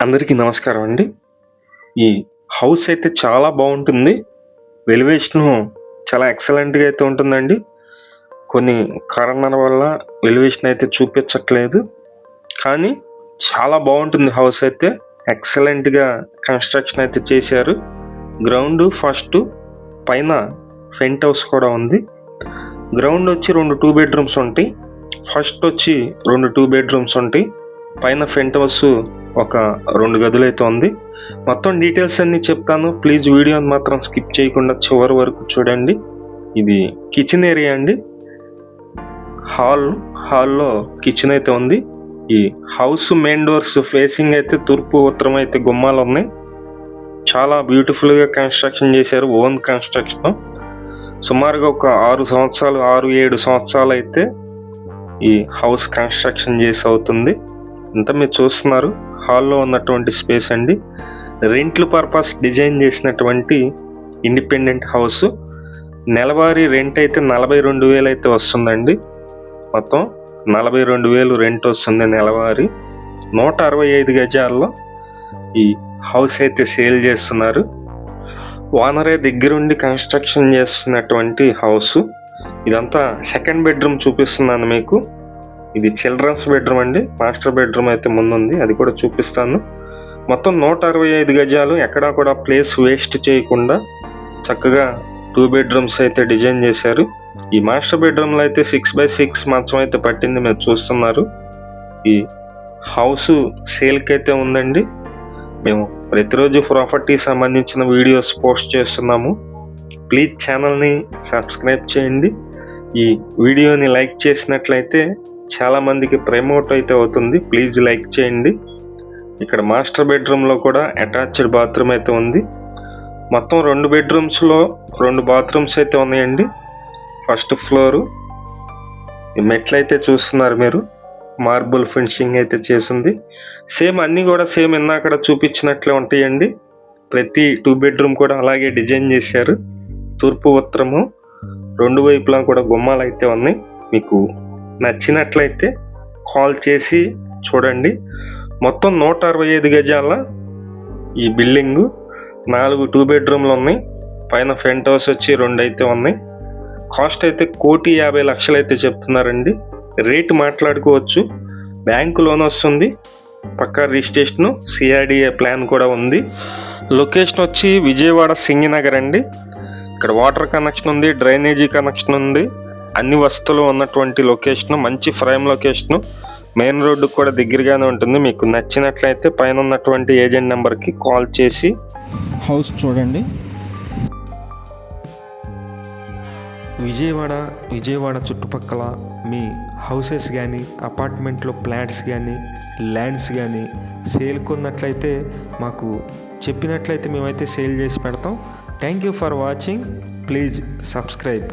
అందరికీ నమస్కారం అండి. ఈ హౌస్ అయితే చాలా బావుంటుంది. ఎలివేషను చాలా ఎక్సలెంట్‌గా అయితే ఉంటుందండి. కొన్ని కారణాల వల్ల ఎలివేషన్ అయితే చూపించట్లేదు. కానీ చాలా బావుంటుంది హౌస్ అయితే. ఎక్సలెంట్‌గా కన్‌స్ట్రక్షన్ అయితే చేశారు. గ్రౌండు ఫస్టు పైన పెంట్ హౌస్ కూడా ఉంది. గ్రౌండ్ వచ్చి 2 2 బెడ్‌రూమ్స్ ఉంటాయి. ఫస్ట్ వచ్చి 2 2 బెడ్‌రూమ్స్ ఉంటాయి. పైన పెంట్ హౌస్ ఒక 2 గదులైతే ఉంది. మొత్తం డీటెయిల్స్ అన్నీ చెప్తాను. ప్లీజ్ వీడియోని మాత్రం స్కిప్ చేయకుండా చివరి వరకు చూడండి. ఇది కిచెన్ ఏరియా అండి. హాల్లో కిచెన్ అయితే ఉంది. ఈ హౌస్ మెయిన్ డోర్స్ ఫేసింగ్ అయితే తూర్పు ఉత్తరం అయితే గుమ్మాలు ఉన్నాయి. చాలా బ్యూటిఫుల్గా కన్స్ట్రక్షన్ చేశారు. Own construction. సుమారుగా ఒక 6 సంవత్సరాలు 6-7 సంవత్సరాలు అయితే ఈ హౌస్ కన్స్ట్రక్షన్ చేసి అవుతుంది. ఇంత మీరు చూస్తున్నారు హాల్లో ఉన్నటువంటి స్పేస్ అండి. రెంట్ల పర్పస్ డిజైన్ చేసినటువంటి ఇండిపెండెంట్ హౌస్. నెలవారీ రెంట్ అయితే 42,000 అయితే వస్తుందండి. మొత్తం 42,000 రెంట్ వస్తుంది నెలవారీ. 165 గజాల్లో ఈ హౌస్ అయితే సేల్ చేస్తున్నారు. ఓనరే దగ్గరుండి కన్స్ట్రక్షన్ చేస్తున్నటువంటి హౌస్. ఇదంతా సెకండ్ బెడ్రూమ్ చూపిస్తున్నాను మీకు. ఇది చిల్డ్రన్స్ బెడ్రూమ్ అండి. మాస్టర్ బెడ్రూమ్ అయితే ముందుంది, అది కూడా చూపిస్తాను. మొత్తం 165 గజాలు. ఎక్కడా కూడా ప్లేస్ వేస్ట్ చేయకుండా చక్కగా 2 బెడ్రూమ్స్ అయితే డిజైన్ చేశారు. ఈ మాస్టర్ బెడ్రూమ్లో అయితే 6x6 మంచం అయితే పట్టింది, మీరు చూస్తున్నారు. ఈ హౌస్ సేల్కి అయితే ఉందండి. మేము ప్రతిరోజు ప్రాపర్టీ సంబంధించిన వీడియోస్ పోస్ట్ చేస్తున్నాము. ప్లీజ్ ఛానల్ని సబ్స్క్రైబ్ చేయండి. ఈ వీడియోని లైక్ చేసినట్లయితే చాలామందికి ప్రమోట్ అయితే అవుతుంది. ప్లీజ్ లైక్ చేయండి. ఇక్కడ మాస్టర్ బెడ్రూమ్లో కూడా అటాచ్డ్ బాత్రూమ్ అయితే ఉంది. మొత్తం 2 బెడ్రూమ్స్లో 2 బాత్రూమ్స్ అయితే ఉన్నాయండి. ఫస్ట్ ఫ్లోరు మెట్లు అయితే చూస్తున్నారు మీరు. మార్బుల్ ఫినిషింగ్ అయితే చేసింది. సేమ్ అన్నీ కూడా సేమ్ ఇందాక చూపించినట్లే ఉంటాయండి. ప్రతి 2 బెడ్రూమ్ కూడా అలాగే డిజైన్ చేశారు. తూర్పు ఉత్తరము 2 వైపులా కూడా గుమ్మాలు అయితే ఉన్నాయి. మీకు నచ్చినట్లయితే కాల్ చేసి చూడండి. మొత్తం 165 గజాల ఈ బిల్డింగు. 4 2 బెడ్రూమ్లు ఉన్నాయి. పైన పెంట్ హౌస్ వచ్చి 2 అయితే ఉన్నాయి. కాస్ట్ అయితే 1,50,00,000 అయితే చెప్తున్నారండి. రేటు మాట్లాడుకోవచ్చు. బ్యాంకు లోన్ వస్తుంది. పక్కా రిజిస్ట్రేషను, సిఆర్డిఏ ప్లాన్ కూడా ఉంది. లొకేషన్ వచ్చి విజయవాడ సింగినగర్ అండి. ఇక్కడ వాటర్ కనెక్షన్ ఉంది, డ్రైనేజీ కనెక్షన్ ఉంది. అన్ని వసతులు ఉన్నటువంటి లొకేషన్. మంచి ప్రైమ్ లొకేషన్. మెయిన్ రోడ్డుకు కూడా దగ్గరగానే ఉంటుంది. మీకు నచ్చినట్లయితే పైన ఉన్నటువంటి ఏజెంట్ నెంబర్కి కాల్ చేసి హౌస్ చూడండి. విజయవాడ చుట్టుపక్కల మీ హౌసెస్ కానీ, అపార్ట్మెంట్లో ఫ్లాట్స్ కానీ, ల్యాండ్స్ కానీ సేల్ కొన్నట్లయితే మాకు చెప్పినట్లయితే మేమైతే సేల్ చేసి పెడతాం. Thank you for watching. Please subscribe.